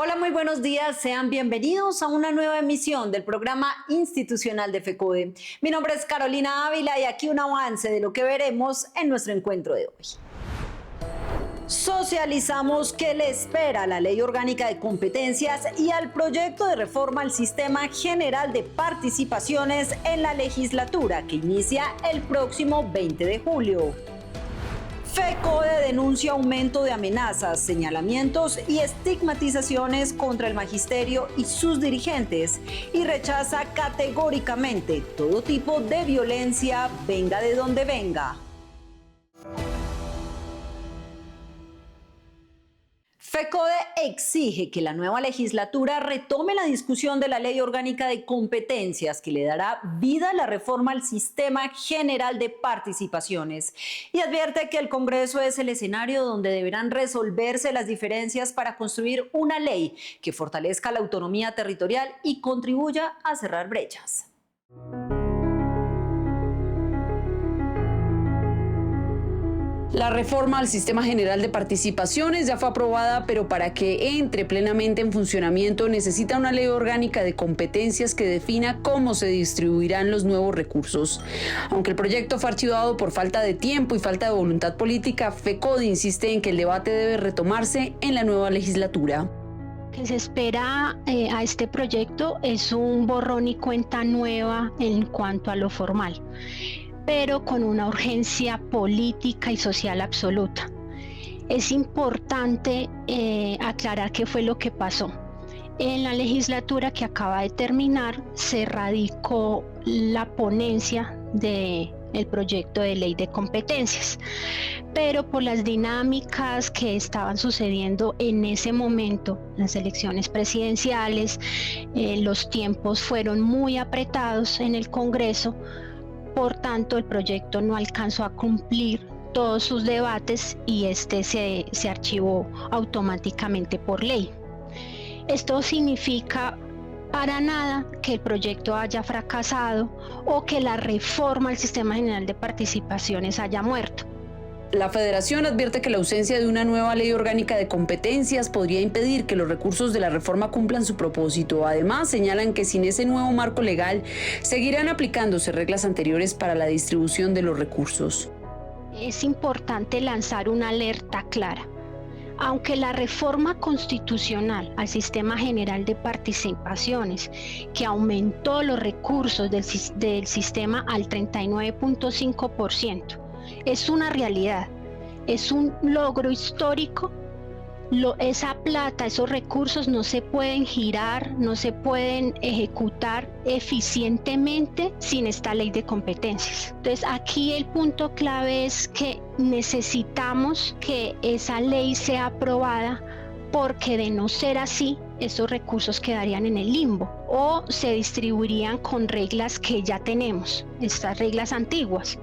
Hola, muy buenos días. Sean bienvenidos a una nueva emisión del programa institucional de FECODE. Mi nombre es Carolina Ávila y aquí un avance de lo que veremos en nuestro encuentro de hoy. Socializamos qué le espera a la Ley Orgánica de Competencias y al proyecto de reforma al Sistema General de Participaciones en la legislatura que inicia el próximo 20 de julio. FECODE denuncia aumento de amenazas, señalamientos y estigmatizaciones contra el magisterio y sus dirigentes y rechaza categóricamente todo tipo de violencia, venga de donde venga. FECODE exige que la nueva legislatura retome la discusión de la Ley Orgánica de Competencias que le dará vida a la reforma al Sistema General de Participaciones y advierte que el Congreso es el escenario donde deberán resolverse las diferencias para construir una ley que fortalezca la autonomía territorial y contribuya a cerrar brechas. La reforma al Sistema General de Participaciones ya fue aprobada, pero para que entre plenamente en funcionamiento necesita una ley orgánica de competencias que defina cómo se distribuirán los nuevos recursos. Aunque el proyecto fue archivado por falta de tiempo y falta de voluntad política, FECODE insiste en que el debate debe retomarse en la nueva legislatura. Lo que se espera a este proyecto es un borrón y cuenta nueva en cuanto a lo formal, pero con una urgencia política y social absoluta. Es importante aclarar qué fue lo que pasó. En la legislatura que acaba de terminar, se radicó la ponencia del proyecto de ley de competencias, pero por las dinámicas que estaban sucediendo en ese momento, las elecciones presidenciales, los tiempos fueron muy apretados en el Congreso. Por tanto, el proyecto no alcanzó a cumplir todos sus debates y se archivó automáticamente por ley. Esto significa para nada que el proyecto haya fracasado o que la reforma al Sistema General de Participaciones haya muerto. La Federación advierte que la ausencia de una nueva ley orgánica de competencias podría impedir que los recursos de la reforma cumplan su propósito. Además, señalan que sin ese nuevo marco legal seguirán aplicándose reglas anteriores para la distribución de los recursos. Es importante lanzar una alerta clara. Aunque la reforma constitucional al Sistema General de Participaciones, que aumentó los recursos del sistema al 39.5%, es una realidad, es un logro histórico. Esa plata, esos recursos no se pueden girar, no se pueden ejecutar eficientemente sin esta ley de competencias. Entonces aquí el punto clave es que necesitamos que esa ley sea aprobada, porque de no ser así, esos recursos quedarían en el limbo o se distribuirían con reglas que ya tenemos, estas reglas antiguas,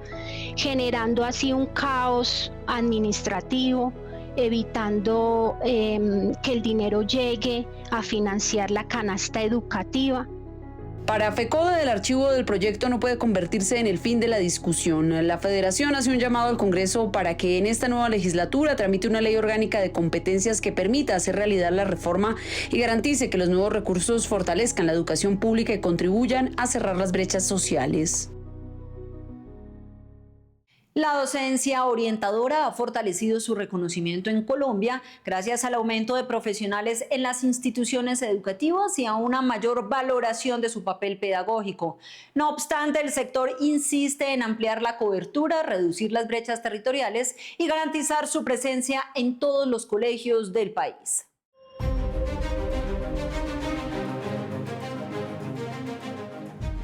generando así un caos administrativo, evitando que el dinero llegue a financiar la canasta educativa. Para FECODE, el archivo del proyecto no puede convertirse en el fin de la discusión. La Federación hace un llamado al Congreso para que en esta nueva legislatura tramite una ley orgánica de competencias que permita hacer realidad la reforma y garantice que los nuevos recursos fortalezcan la educación pública y contribuyan a cerrar las brechas sociales. La docencia orientadora ha fortalecido su reconocimiento en Colombia gracias al aumento de profesionales en las instituciones educativas y a una mayor valoración de su papel pedagógico. No obstante, el sector insiste en ampliar la cobertura, reducir las brechas territoriales y garantizar su presencia en todos los colegios del país.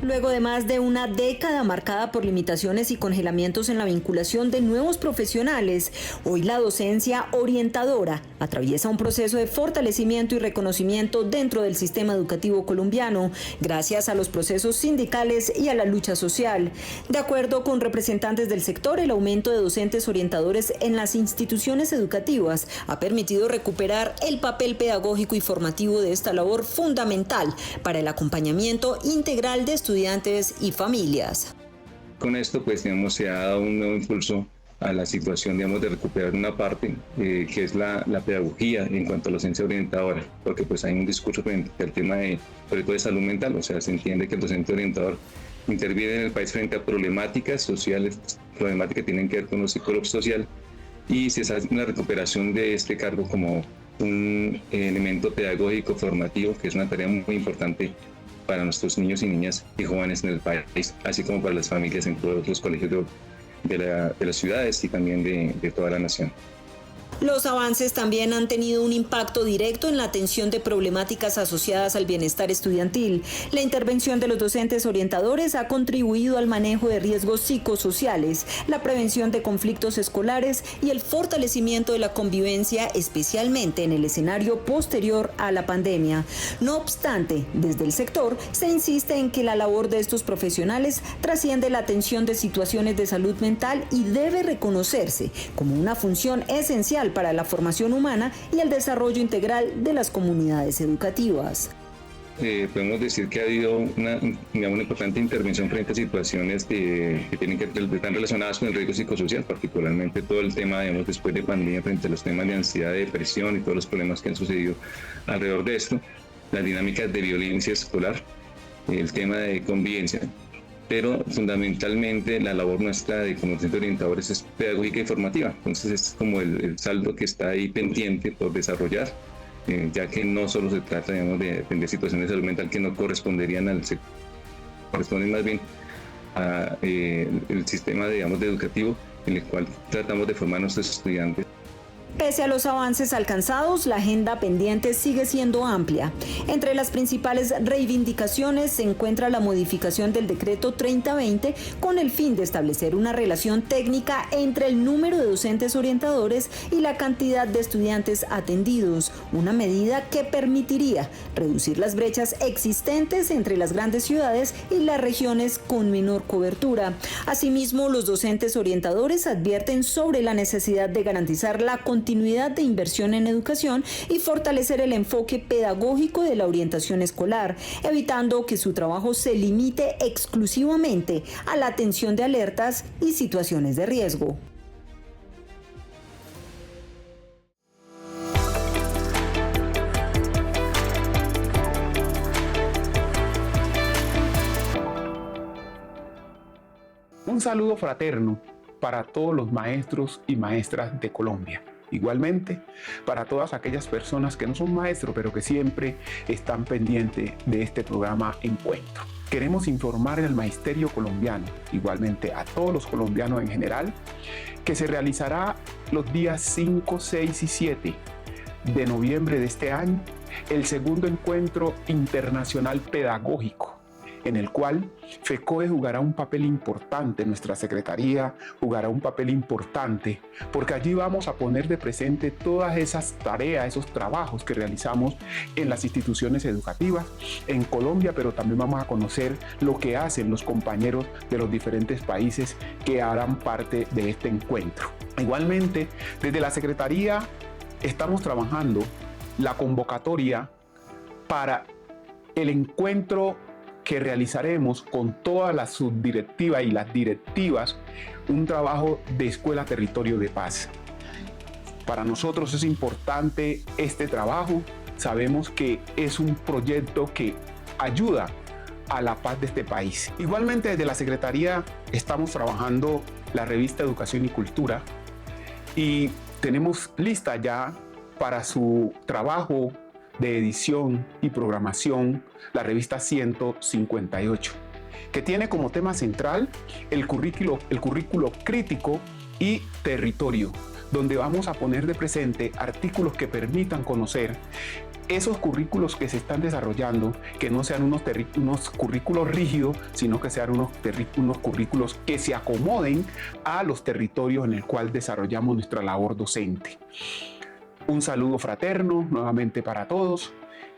Luego de más de una década marcada por limitaciones y congelamientos en la vinculación de nuevos profesionales, hoy la docencia orientadora atraviesa un proceso de fortalecimiento y reconocimiento dentro del sistema educativo colombiano, gracias a los procesos sindicales y a la lucha social. De acuerdo con representantes del sector, el aumento de docentes orientadores en las instituciones educativas ha permitido recuperar el papel pedagógico y formativo de esta labor fundamental para el acompañamiento integral de estudiantes y familias. Con esto, pues, digamos, se ha dado un nuevo impulso a la situación, digamos, de recuperar una parte que es la pedagogía en cuanto a la docencia orientadora, porque pues hay un discurso frente al tema sobre todo de salud mental, o sea, se entiende que el docente orientador interviene en el país frente a problemáticas sociales, problemáticas que tienen que ver con lo psicosocial, y se hace una recuperación de este cargo como un elemento pedagógico formativo, que es una tarea muy importante para nuestros niños y niñas y jóvenes en el país, así como para las familias en todos los colegios de las ciudades y también de toda la nación. Los avances también han tenido un impacto directo en la atención de problemáticas asociadas al bienestar estudiantil. La intervención de los docentes orientadores ha contribuido al manejo de riesgos psicosociales, la prevención de conflictos escolares y el fortalecimiento de la convivencia, especialmente en el escenario posterior a la pandemia. No obstante, desde el sector se insiste en que la labor de estos profesionales trasciende la atención de situaciones de salud mental y debe reconocerse como una función esencial para la formación humana y el desarrollo integral de las comunidades educativas. Podemos decir que ha habido una importante intervención frente a situaciones que tienen que están relacionadas con el riesgo psicosocial, particularmente todo el tema, digamos, después de pandemia, frente a los temas de ansiedad, de depresión y todos los problemas que han sucedido alrededor de esto, las dinámicas de violencia escolar, el tema de convivencia. Pero fundamentalmente la labor nuestra de como docentes orientadores es pedagógica y formativa. Entonces es como el saldo que está ahí pendiente por desarrollar, ya que no solo se trata, digamos, de atender situaciones de salud mental que no corresponderían al sector, corresponden más bien al sistema, digamos, educativo en el cual tratamos de formar a nuestros estudiantes. Pese a los avances alcanzados, la agenda pendiente sigue siendo amplia. Entre las principales reivindicaciones se encuentra la modificación del decreto 3020 con el fin de establecer una relación técnica entre el número de docentes orientadores y la cantidad de estudiantes atendidos, una medida que permitiría reducir las brechas existentes entre las grandes ciudades y las regiones con menor cobertura. Asimismo, los docentes orientadores advierten sobre la necesidad de garantizar la continuidad de inversión en educación y fortalecer el enfoque pedagógico de la orientación escolar, evitando que su trabajo se limite exclusivamente a la atención de alertas y situaciones de riesgo. Un saludo fraterno para todos los maestros y maestras de Colombia. Igualmente, para todas aquellas personas que no son maestros, pero que siempre están pendientes de este programa Encuentro. Queremos informar al magisterio colombiano, igualmente a todos los colombianos en general, que se realizará los días 5, 6 y 7 de noviembre de este año el segundo encuentro internacional pedagógico, en el cual FECODE jugará un papel importante, nuestra secretaría jugará un papel importante, porque allí vamos a poner de presente todas esas tareas, esos trabajos que realizamos en las instituciones educativas en Colombia, pero también vamos a conocer lo que hacen los compañeros de los diferentes países que harán parte de este encuentro. Igualmente, desde la secretaría estamos trabajando la convocatoria para el encuentro que realizaremos con toda la subdirectiva y las directivas, un trabajo de Escuela Territorio de Paz. Para nosotros es importante este trabajo, sabemos que es un proyecto que ayuda a la paz de este país. Igualmente desde la Secretaría estamos trabajando la revista Educación y Cultura y tenemos lista ya para su trabajo de edición y programación la revista 158, que tiene como tema central el currículo crítico y territorio, donde vamos a poner de presente artículos que permitan conocer esos currículos que se están desarrollando, que no sean unos currículos rígidos, sino que sean unos currículos que se acomoden a los territorios en el cual desarrollamos nuestra labor docente. Un saludo fraterno nuevamente para todos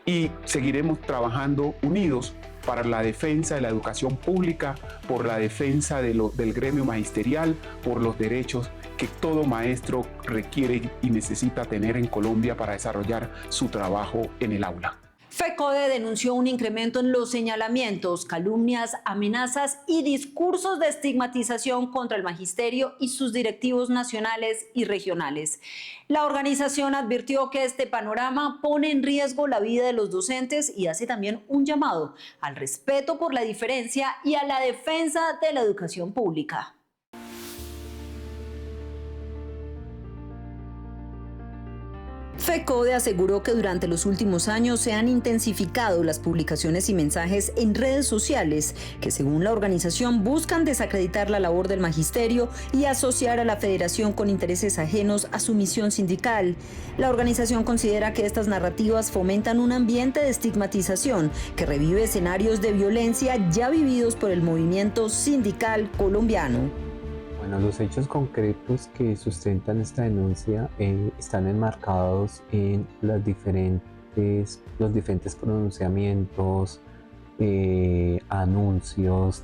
y seguiremos trabajando unidos para la defensa de la educación pública, por la defensa del gremio magisterial, por los derechos que todo maestro requiere y necesita tener en Colombia para desarrollar su trabajo en el aula. FECODE denunció un incremento en los señalamientos, calumnias, amenazas y discursos de estigmatización contra el magisterio y sus directivos nacionales y regionales. La organización advirtió que este panorama pone en riesgo la vida de los docentes y hace también un llamado al respeto por la diferencia y a la defensa de la educación pública. FECODE aseguró que durante los últimos años se han intensificado las publicaciones y mensajes en redes sociales que, según la organización, buscan desacreditar la labor del magisterio y asociar a la federación con intereses ajenos a su misión sindical. La organización considera que estas narrativas fomentan un ambiente de estigmatización que revive escenarios de violencia ya vividos por el movimiento sindical colombiano. Bueno, los hechos concretos que sustentan esta denuncia están enmarcados en los diferentes pronunciamientos, anuncios,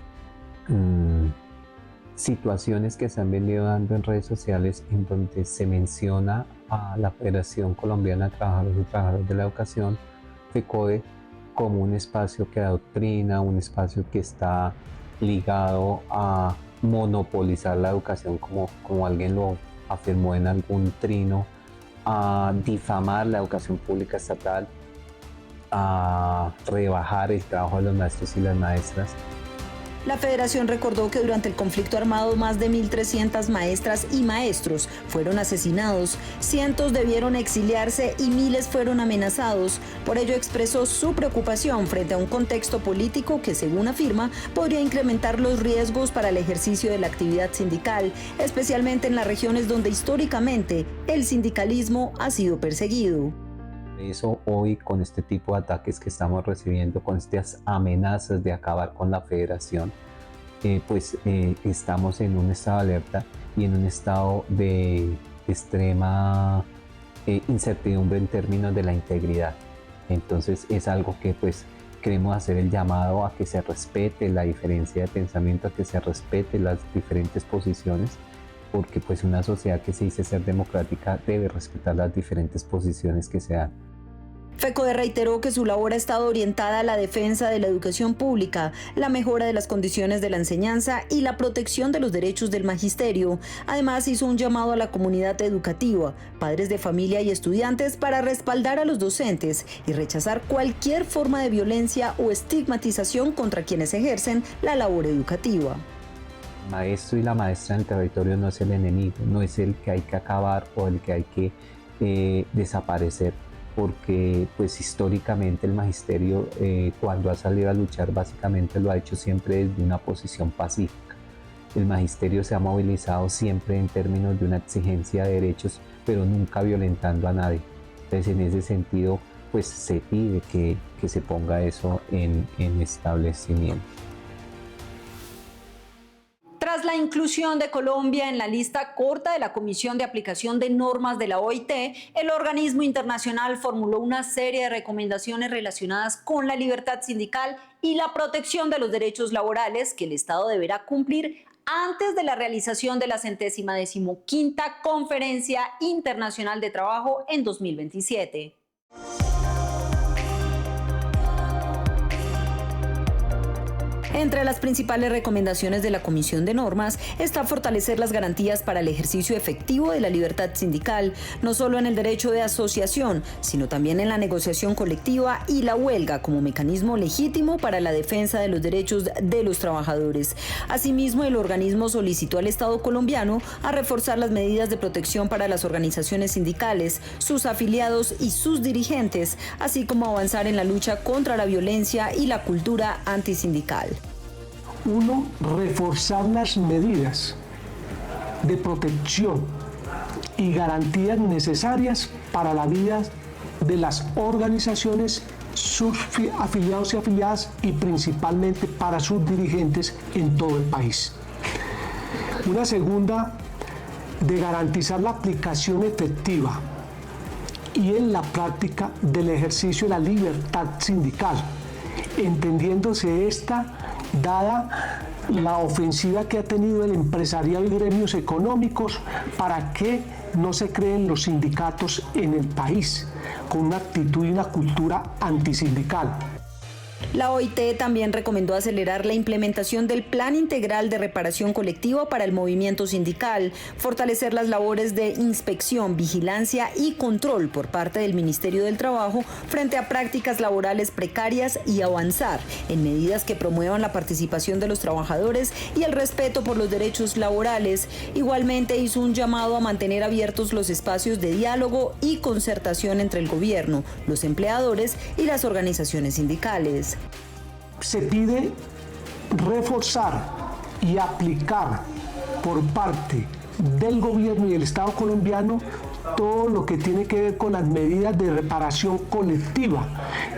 situaciones que se han venido dando en redes sociales en donde se menciona a la Federación Colombiana de Trabajadores y Trabajadoras de la Educación, FECODE, como un espacio que adoctrina, un espacio que está ligado a monopolizar la educación, como alguien lo afirmó en algún trino, a difamar la educación pública estatal, a rebajar el trabajo de los maestros y las maestras. La federación recordó que durante el conflicto armado más de 1.300 maestras y maestros fueron asesinados, cientos debieron exiliarse y miles fueron amenazados. Por ello expresó su preocupación frente a un contexto político que, según afirma, podría incrementar los riesgos para el ejercicio de la actividad sindical, especialmente en las regiones donde históricamente el sindicalismo ha sido perseguido. Eso hoy, con este tipo de ataques que estamos recibiendo, con estas amenazas de acabar con la federación, estamos en un estado de alerta y en un estado de extrema incertidumbre en términos de la integridad. Entonces es algo que queremos hacer el llamado a que se respete la diferencia de pensamiento, a que se respete las diferentes posiciones, porque una sociedad que se dice ser democrática debe respetar las diferentes posiciones que se dan. FECODE reiteró que su labor ha estado orientada a la defensa de la educación pública, la mejora de las condiciones de la enseñanza y la protección de los derechos del magisterio. Además, hizo un llamado a la comunidad educativa, padres de familia y estudiantes para respaldar a los docentes y rechazar cualquier forma de violencia o estigmatización contra quienes ejercen la labor educativa. El maestro y la maestra en el territorio no es el enemigo, no es el que hay que acabar o el que hay que desaparecer, porque históricamente el magisterio cuando ha salido a luchar básicamente lo ha hecho siempre desde una posición pacífica. El magisterio se ha movilizado siempre en términos de una exigencia de derechos, pero nunca violentando a nadie. Entonces, en ese sentido, se pide que se ponga eso en establecimiento. Tras la inclusión de Colombia en la lista corta de la Comisión de Aplicación de Normas de la OIT, el organismo internacional formuló una serie de recomendaciones relacionadas con la libertad sindical y la protección de los derechos laborales que el Estado deberá cumplir antes de la realización de la 115ª Conferencia Internacional de Trabajo en 2027. Entre las principales recomendaciones de la Comisión de Normas está fortalecer las garantías para el ejercicio efectivo de la libertad sindical, no solo en el derecho de asociación, sino también en la negociación colectiva y la huelga como mecanismo legítimo para la defensa de los derechos de los trabajadores. Asimismo, el organismo solicitó al Estado colombiano a reforzar las medidas de protección para las organizaciones sindicales, sus afiliados y sus dirigentes, así como avanzar en la lucha contra la violencia y la cultura antisindical. 1. Reforzar las medidas de protección y garantías necesarias para la vida de las organizaciones, sus afiliados y afiliadas y principalmente para sus dirigentes en todo el país. Una segunda, de garantizar la aplicación efectiva y en la práctica del ejercicio de la libertad sindical, entendiéndose esta dada la ofensiva que ha tenido el empresariado y gremios económicos para que no se creen los sindicatos en el país, con una actitud y una cultura antisindical. La OIT también recomendó acelerar la implementación del Plan Integral de Reparación Colectiva para el movimiento sindical, fortalecer las labores de inspección, vigilancia y control por parte del Ministerio del Trabajo frente a prácticas laborales precarias y avanzar en medidas que promuevan la participación de los trabajadores y el respeto por los derechos laborales. Igualmente hizo un llamado a mantener abiertos los espacios de diálogo y concertación entre el gobierno, los empleadores y las organizaciones sindicales. Se pide reforzar y aplicar por parte del gobierno y del Estado colombiano todo lo que tiene que ver con las medidas de reparación colectiva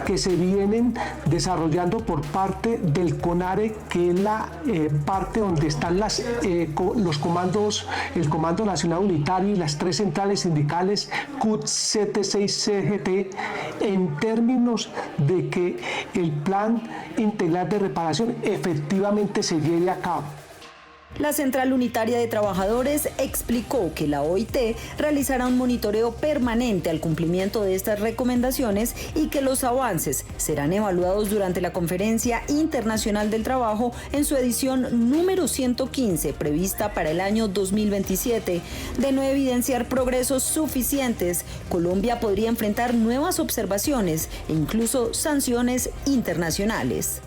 que se vienen desarrollando por parte del CONARE, que es la parte donde están los comandos, el Comando Nacional Unitario y las 3 centrales sindicales CUT, CTC y CGT, en términos de que el Plan Integral de Reparación efectivamente se lleve a cabo. La Central Unitaria de Trabajadores explicó que la OIT realizará un monitoreo permanente al cumplimiento de estas recomendaciones y que los avances serán evaluados durante la Conferencia Internacional del Trabajo en su edición número 115, prevista para el año 2027. De no evidenciar progresos suficientes, Colombia podría enfrentar nuevas observaciones e incluso sanciones internacionales.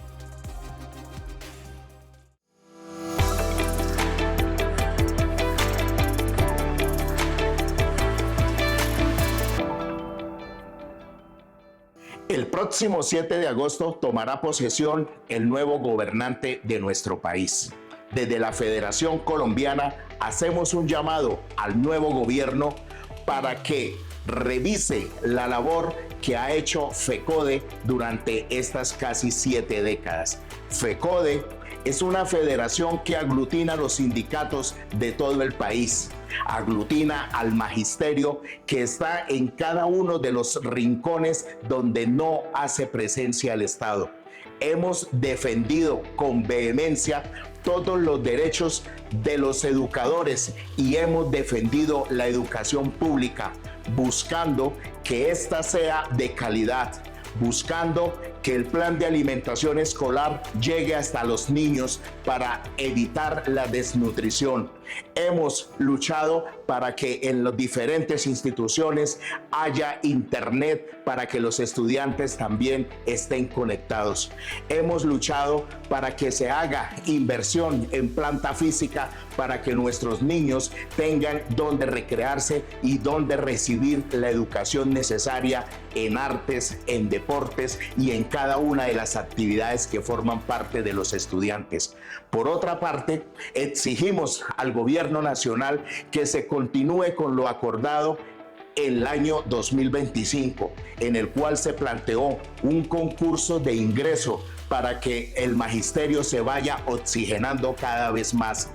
El próximo 7 de agosto tomará posesión el nuevo gobernante de nuestro país. Desde la Federación Colombiana hacemos un llamado al nuevo gobierno para que revise la labor que ha hecho FECODE durante estas casi 7 décadas. FECODE es una federación que aglutina a los sindicatos de todo el país, aglutina al magisterio que está en cada uno de los rincones donde no hace presencia el Estado. Hemos defendido con vehemencia todos los derechos de los educadores y hemos defendido la educación pública, buscando que ésta sea de calidad, buscando que el plan de alimentación escolar llegue hasta los niños para evitar la desnutrición. Hemos luchado para que en las diferentes instituciones haya internet para que los estudiantes también estén conectados. Hemos luchado para que se haga inversión en planta física para que nuestros niños tengan donde recrearse y donde recibir la educación necesaria en artes, en deportes y en cada una de las actividades que forman parte de los estudiantes. Por otra parte, exigimos al gobierno nacional que se continúe con lo acordado el año 2025, en el cual se planteó un concurso de ingreso para que el magisterio se vaya oxigenando cada vez más.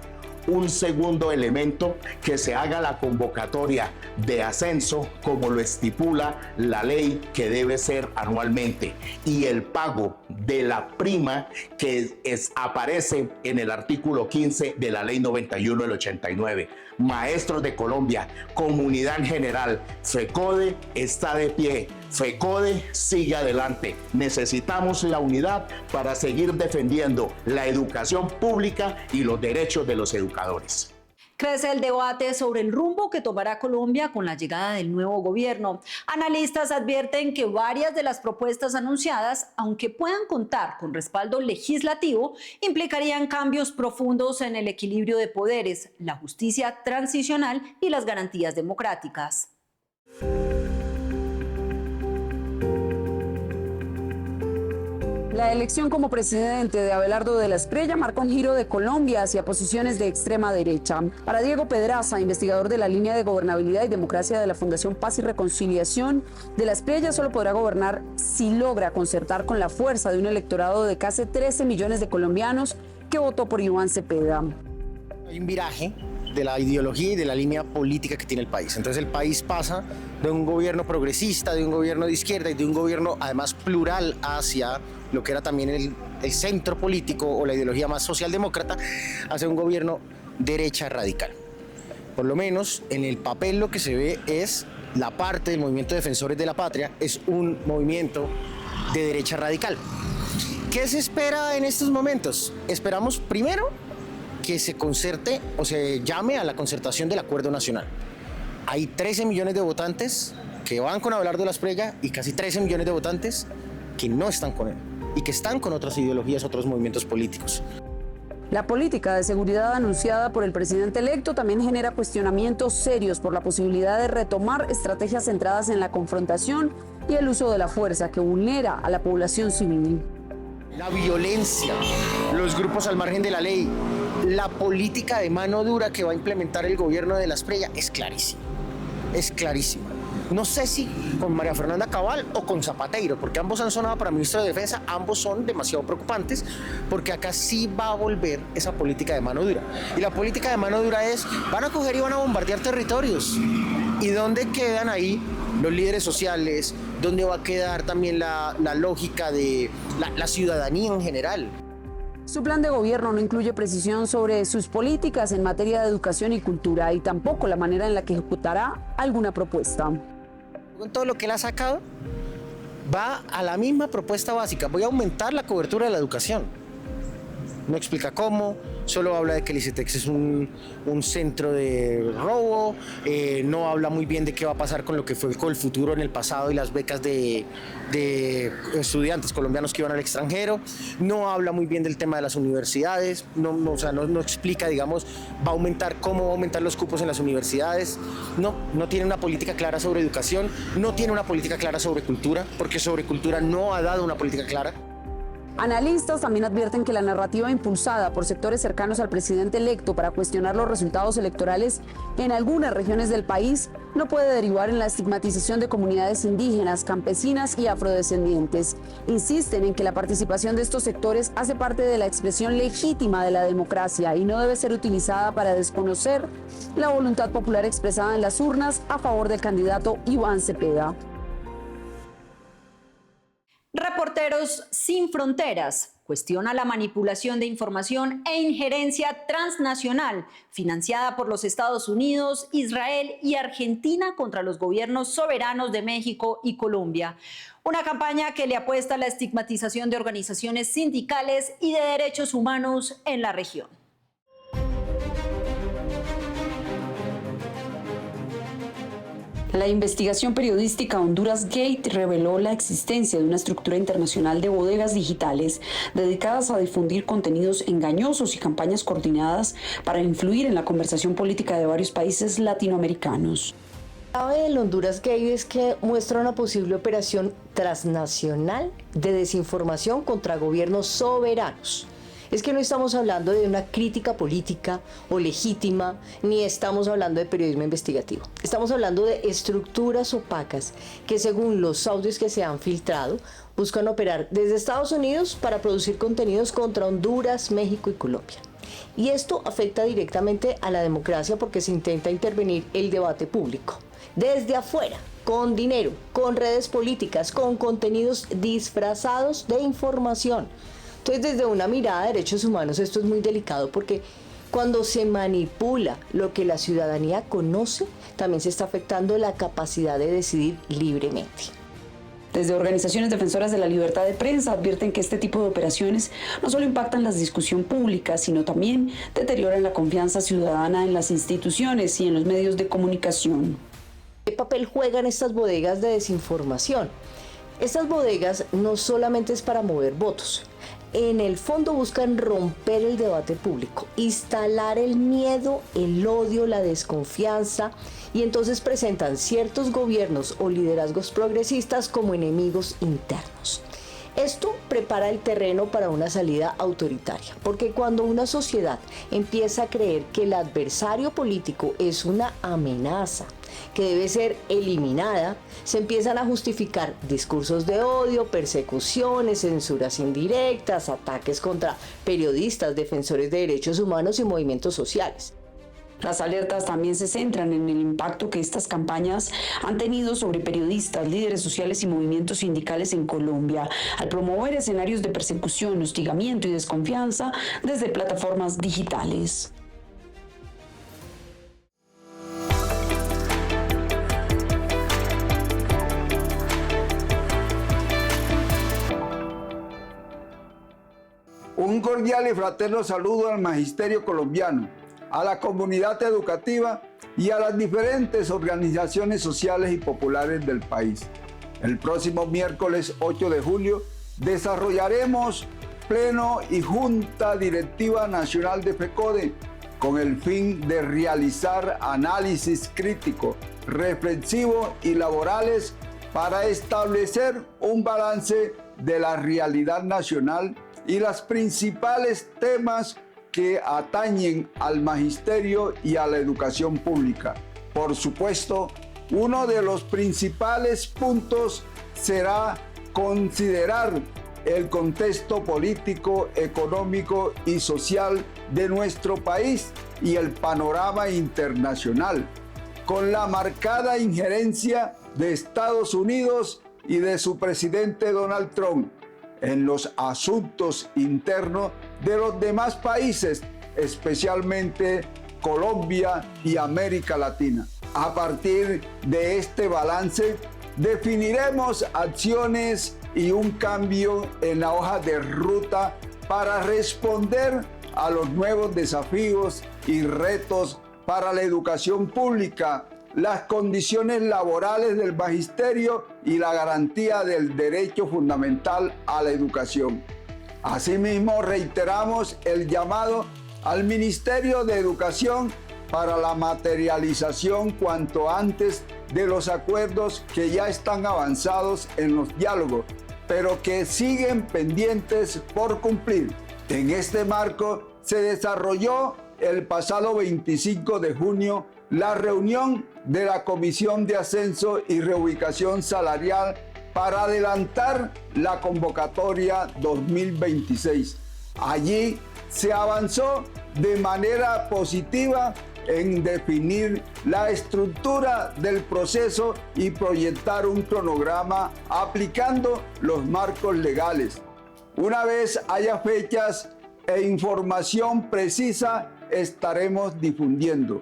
Un segundo elemento, que se haga la convocatoria de ascenso como lo estipula la ley, que debe ser anualmente, y el pago de la prima que aparece en el artículo 15 de la ley 91 del 89. Maestros de Colombia, comunidad en general, FECODE está de pie, FECODE sigue adelante. Necesitamos la unidad para seguir defendiendo la educación pública y los derechos de los educadores. Crece el debate sobre el rumbo que tomará Colombia con la llegada del nuevo gobierno. Analistas advierten que varias de las propuestas anunciadas, aunque puedan contar con respaldo legislativo, implicarían cambios profundos en el equilibrio de poderes, la justicia transicional y las garantías democráticas. La elección como presidente de Abelardo de la Espriella marca un giro de Colombia hacia posiciones de extrema derecha. Para Diego Pedraza, investigador de la línea de gobernabilidad y democracia de la Fundación Paz y Reconciliación, de la Espriella solo podrá gobernar si logra concertar con la fuerza de un electorado de casi 13 millones de colombianos que votó por Iván Cepeda. Hay un viraje la ideología y de la línea política que tiene el país. Entonces el país pasa de un gobierno progresista, de un gobierno de izquierda y de un gobierno además plural hacia lo que era también el centro político o la ideología más socialdemócrata, hacia un gobierno derecha radical. Por lo menos en el papel lo que se ve es la parte del movimiento Defensores de la Patria, es un movimiento de derecha radical. ¿Qué se espera en estos momentos? Esperamos primero que se concerte o se llame a la concertación del acuerdo nacional. Hay 13 millones de votantes que van con Abelardo Lasprilla y casi 13 millones de votantes que no están con él y que están con otras ideologías, otros movimientos políticos. La política de seguridad anunciada por el presidente electo también genera cuestionamientos serios por la posibilidad de retomar estrategias centradas en la confrontación y el uso de la fuerza que vulnera a la población civil. La violencia, los grupos al margen de la ley, la política de mano dura que va a implementar el gobierno de Lasprilla es clarísima, es clarísima. No sé si con María Fernanda Cabal o con Zapateiro, porque ambos han sonado para ministro de Defensa, ambos son demasiado preocupantes, porque acá sí va a volver esa política de mano dura. Y la política de mano dura es, van a coger y van a bombardear territorios. ¿Y dónde quedan ahí los líderes sociales? ¿Dónde va a quedar también la lógica de la ciudadanía en general? Su plan de gobierno no incluye precisión sobre sus políticas en materia de educación y cultura y tampoco la manera en la que ejecutará alguna propuesta. Con todo lo que él ha sacado, va a la misma propuesta básica. Voy a aumentar la cobertura de la educación. No explica cómo, solo habla de que el ICETEX es un centro de robo, no habla muy bien de qué va a pasar con lo que fue con el futuro en el pasado y las becas de estudiantes colombianos que iban al extranjero, no habla muy bien del tema de las universidades, no explica, digamos, va a aumentar cómo va a aumentar los cupos en las universidades, no tiene una política clara sobre educación, no tiene una política clara sobre cultura, porque sobre cultura no ha dado una política clara. Analistas también advierten que la narrativa impulsada por sectores cercanos al presidente electo para cuestionar los resultados electorales en algunas regiones del país no puede derivar en la estigmatización de comunidades indígenas, campesinas y afrodescendientes. Insisten en que la participación de estos sectores hace parte de la expresión legítima de la democracia y no debe ser utilizada para desconocer la voluntad popular expresada en las urnas a favor del candidato Iván Cepeda. Reporteros Sin Fronteras cuestiona la manipulación de información e injerencia transnacional financiada por los Estados Unidos, Israel y Argentina contra los gobiernos soberanos de México y Colombia. Una campaña que le apuesta a la estigmatización de organizaciones sindicales y de derechos humanos en la región. La investigación periodística Honduras Gate reveló la existencia de una estructura internacional de bodegas digitales dedicadas a difundir contenidos engañosos y campañas coordinadas para influir en la conversación política de varios países latinoamericanos. La clave del Honduras Gate es que muestra una posible operación transnacional de desinformación contra gobiernos soberanos. Es que no estamos hablando de una crítica política o legítima, ni estamos hablando de periodismo investigativo. Estamos hablando de estructuras opacas que, según los audios que se han filtrado, buscan operar desde Estados Unidos para producir contenidos contra Honduras, México y Colombia. Y esto afecta directamente a la democracia porque se intenta intervenir el debate público desde afuera, con dinero, con redes políticas, con contenidos disfrazados de información. Entonces, desde una mirada de derechos humanos, esto es muy delicado porque cuando se manipula lo que la ciudadanía conoce, también se está afectando la capacidad de decidir libremente. Desde organizaciones defensoras de la libertad de prensa advierten que este tipo de operaciones no solo impactan la discusión pública, sino también deterioran la confianza ciudadana en las instituciones y en los medios de comunicación. ¿Qué papel juegan estas bodegas de desinformación? Estas bodegas no solamente es para mover votos. En el fondo buscan romper el debate público, instalar el miedo, el odio, la desconfianza y entonces presentan ciertos gobiernos o liderazgos progresistas como enemigos internos. Esto prepara el terreno para una salida autoritaria, porque cuando una sociedad empieza a creer que el adversario político es una amenaza que debe ser eliminada, se empiezan a justificar discursos de odio, persecuciones, censuras indirectas, ataques contra periodistas, defensores de derechos humanos y movimientos sociales. Las alertas también se centran en el impacto que estas campañas han tenido sobre periodistas, líderes sociales y movimientos sindicales en Colombia, al promover escenarios de persecución, hostigamiento y desconfianza desde plataformas digitales. Un cordial y fraterno saludo al magisterio colombiano, a la comunidad educativa y a las diferentes organizaciones sociales y populares del país. El próximo miércoles 8 de julio desarrollaremos Pleno y Junta Directiva Nacional de FECODE con el fin de realizar análisis crítico, reflexivo y laborales para establecer un balance de la realidad nacional y los principales temas que atañen al magisterio y a la educación pública. Por supuesto, uno de los principales puntos será considerar el contexto político, económico y social de nuestro país y el panorama internacional, con la marcada injerencia de Estados Unidos y de su presidente Donald Trump en los asuntos internos de los demás países, especialmente Colombia y América Latina. A partir de este balance, definiremos acciones y un cambio en la hoja de ruta para responder a los nuevos desafíos y retos para la educación pública, las condiciones laborales del magisterio y la garantía del derecho fundamental a la educación. Asimismo, reiteramos el llamado al Ministerio de Educación para la materialización cuanto antes de los acuerdos que ya están avanzados en los diálogos, pero que siguen pendientes por cumplir. En este marco se desarrolló el pasado 25 de junio la reunión de la Comisión de Ascenso y Reubicación Salarial para adelantar la convocatoria 2026. Allí se avanzó de manera positiva en definir la estructura del proceso y proyectar un cronograma aplicando los marcos legales. Una vez haya fechas e información precisa, estaremos difundiendo.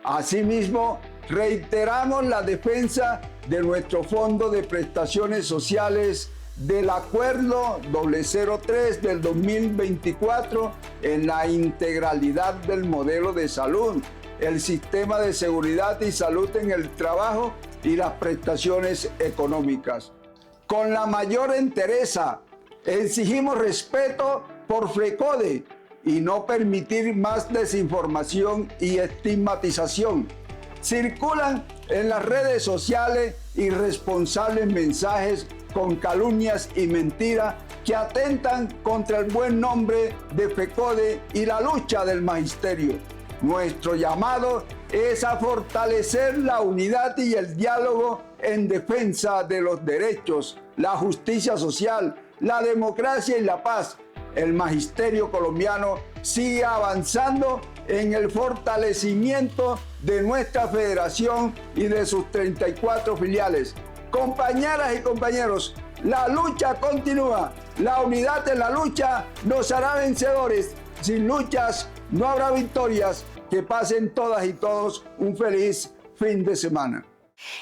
Asimismo, reiteramos la defensa de nuestro Fondo de Prestaciones Sociales del Acuerdo 003 del 2024 en la integralidad del modelo de salud, el sistema de seguridad y salud en el trabajo y las prestaciones económicas. Con la mayor entereza, exigimos respeto por FECODE y no permitir más desinformación y estigmatización. Circulan en las redes sociales irresponsables mensajes con calumnias y mentiras que atentan contra el buen nombre de FECODE y la lucha del magisterio. Nuestro llamado es a fortalecer la unidad y el diálogo en defensa de los derechos, la justicia social, la democracia y la paz. El magisterio colombiano sigue avanzando en el fortalecimiento de nuestra federación y de sus 34 filiales. Compañeras y compañeros, la lucha continúa. La unidad en la lucha nos hará vencedores. Sin luchas no habrá victorias. Que pasen todas y todos un feliz fin de semana.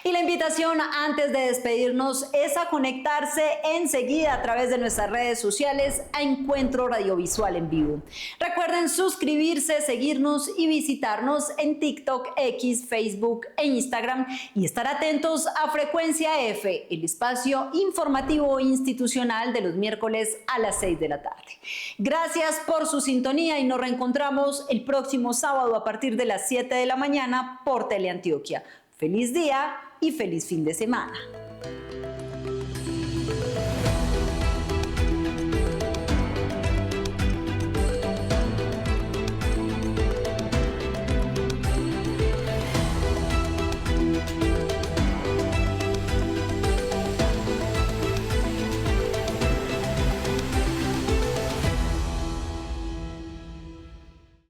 Y la invitación antes de despedirnos es a conectarse enseguida a través de nuestras redes sociales a Encuentro Radiovisual en Vivo. Recuerden suscribirse, seguirnos y visitarnos en TikTok, X, Facebook e Instagram y estar atentos a Frecuencia F, el espacio informativo institucional de los miércoles a las 6 de la tarde. Gracias por su sintonía y nos reencontramos el próximo sábado a partir de las 7 de la mañana por Teleantioquia. Feliz día y feliz fin de semana.